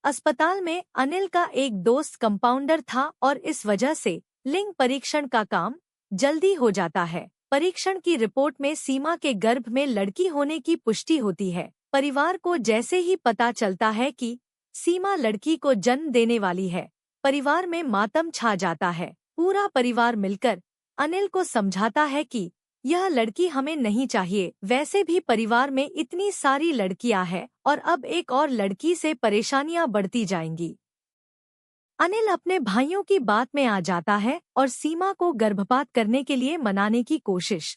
अस्पताल में अनिल का एक दोस्त कंपाउंडर था और इस वजह से लिंग परीक्षण का काम जल्दी हो जाता है। परीक्षण की रिपोर्ट में सीमा के गर्भ में लड़की होने की पुष्टि होती है। परिवार को जैसे ही पता चलता है कि सीमा लड़की को जन्म देने वाली है, परिवार में मातम छा जाता है। पूरा परिवार मिलकर अनिल को समझाता है कि यह लड़की हमें नहीं चाहिए। वैसे भी परिवार में इतनी सारी लड़कियां हैं और अब एक और लड़की से परेशानियां बढ़ती जाएंगी। अनिल अपने भाइयों की बात में आ जाता है और सीमा को गर्भपात करने के लिए मनाने की कोशिश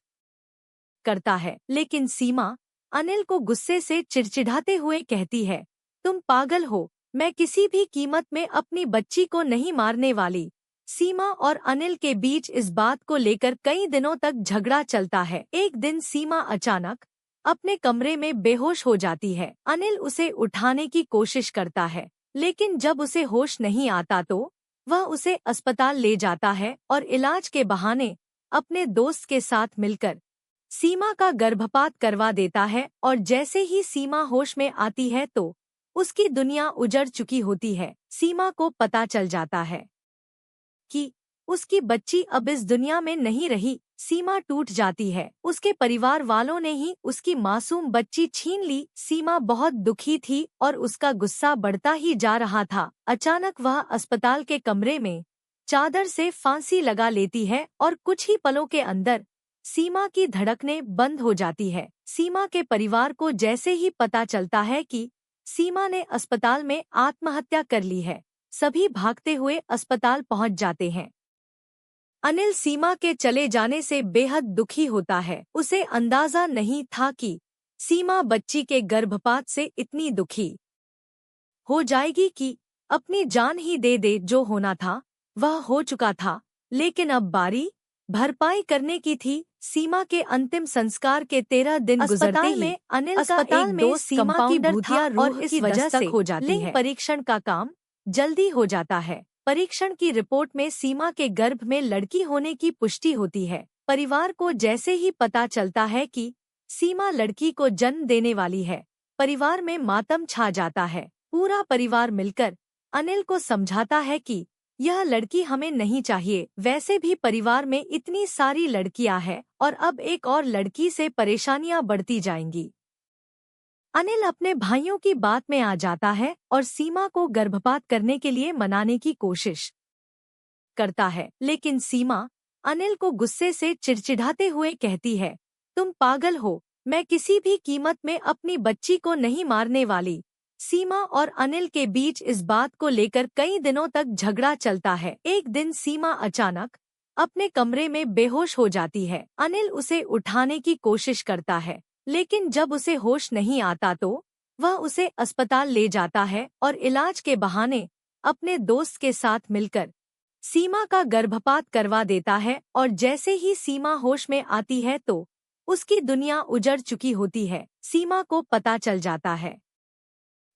करता है, लेकिन सीमा अनिल को गुस्से से चिड़चिड़ाते हुए कहती है, तुम पागल हो, मैं किसी भी कीमत में अपनी बच्ची को नहीं मारने वाली। सीमा और अनिल के बीच इस बात को लेकर कई दिनों तक झगड़ा चलता है। एक दिन सीमा अचानक अपने कमरे में बेहोश हो जाती है। अनिल उसे उठाने की कोशिश करता है, लेकिन जब उसे होश नहीं आता तो वह उसे अस्पताल ले जाता है और इलाज के बहाने अपने दोस्त के साथ मिलकर सीमा का गर्भपात करवा देता है। और जैसे ही सीमा होश में आती है तो उसकी दुनिया उजड़ चुकी होती है। सीमा को पता चल जाता है कि उसकी बच्ची अब इस दुनिया में नहीं रही। सीमा टूट जाती है। उसके परिवार वालों ने ही उसकी मासूम बच्ची छीन ली। सीमा बहुत दुखी थी और उसका गुस्सा बढ़ता ही जा रहा था। अचानक वह अस्पताल के कमरे में चादर से फांसी लगा लेती है और कुछ ही पलों के अंदर सीमा की धड़कनें बंद हो जाती है। सीमा के परिवार को जैसे ही पता चलता है कि सीमा ने अस्पताल में आत्महत्या कर ली है, सभी भागते हुए अस्पताल पहुंच जाते हैं। अनिल सीमा के चले जाने से बेहद दुखी होता है। उसे अंदाजा नहीं था कि सीमा बच्ची के गर्भपात से इतनी दुखी हो जाएगी कि अपनी जान ही दे दे। जो होना था वह हो चुका था, लेकिन अब बारी भरपाई करने की थी। सीमा के अंतिम संस्कार के 13 दिन गुजरते ही में अनिल का एक दोस्त सीमा की भूतिया रूह की वजह से हो जाती है। लिंग परीक्षण का काम जल्दी हो जाता है। परीक्षण की रिपोर्ट में सीमा के गर्भ में लड़की होने की पुष्टि होती है। परिवार को जैसे ही पता चलता है कि सीमा लड़की को जन्म देने वाली है, परिवार में मातम छा जाता है। पूरा परिवार मिलकर अनिल को समझाता है कि यह लड़की हमें नहीं चाहिए। वैसे भी परिवार में इतनी सारी लड़कियां हैं और अब एक और लड़की से परेशानियां बढ़ती जाएंगी। अनिल अपने भाइयों की बात में आ जाता है और सीमा को गर्भपात करने के लिए मनाने की कोशिश करता है, लेकिन सीमा अनिल को गुस्से से चिड़चिड़ाते हुए कहती है, तुम पागल हो, मैं किसी भी कीमत में अपनी बच्ची को नहीं मारने वाली। सीमा और अनिल के बीच इस बात को लेकर कई दिनों तक झगड़ा चलता है। एक दिन सीमा अचानक अपने कमरे में बेहोश हो जाती है। अनिल उसे उठाने की कोशिश करता है, लेकिन जब उसे होश नहीं आता तो वह उसे अस्पताल ले जाता है और इलाज के बहाने अपने दोस्त के साथ मिलकर सीमा का गर्भपात करवा देता है। और जैसे ही सीमा होश में आती है तो उसकी दुनिया उजड़ चुकी होती है। सीमा को पता चल जाता है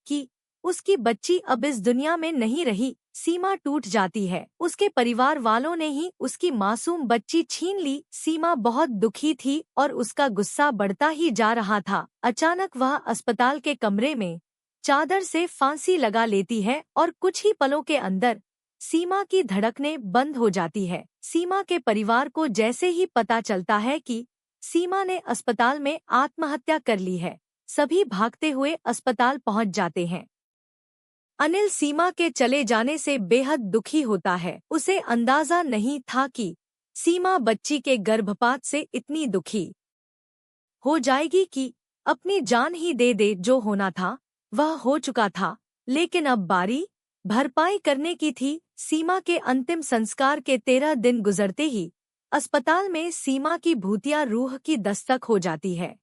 कि उसकी बच्ची अब इस दुनिया में नहीं रही। सीमा टूट जाती है। उसके परिवार वालों ने ही उसकी मासूम बच्ची छीन ली। सीमा बहुत दुखी थी और उसका गुस्सा बढ़ता ही जा रहा था। अचानक वह अस्पताल के कमरे में चादर से फांसी लगा लेती है और कुछ ही पलों के अंदर सीमा की धड़कनें बंद हो जाती है। सीमा के परिवार को जैसे ही पता चलता है कि सीमा ने अस्पताल में आत्महत्या कर ली है, सभी भागते हुए अस्पताल पहुंच जाते हैं। अनिल सीमा के चले जाने से बेहद दुखी होता है। उसे अंदाजा नहीं था कि सीमा बच्ची के गर्भपात से इतनी दुखी हो जाएगी कि अपनी जान ही दे दे। जो होना था वह हो चुका था, लेकिन अब बारी भरपाई करने की थी। सीमा के अंतिम संस्कार के 13 दिन गुजरते ही अस्पताल में सीमा की भूतिया रूह की दस्तक हो जाती है।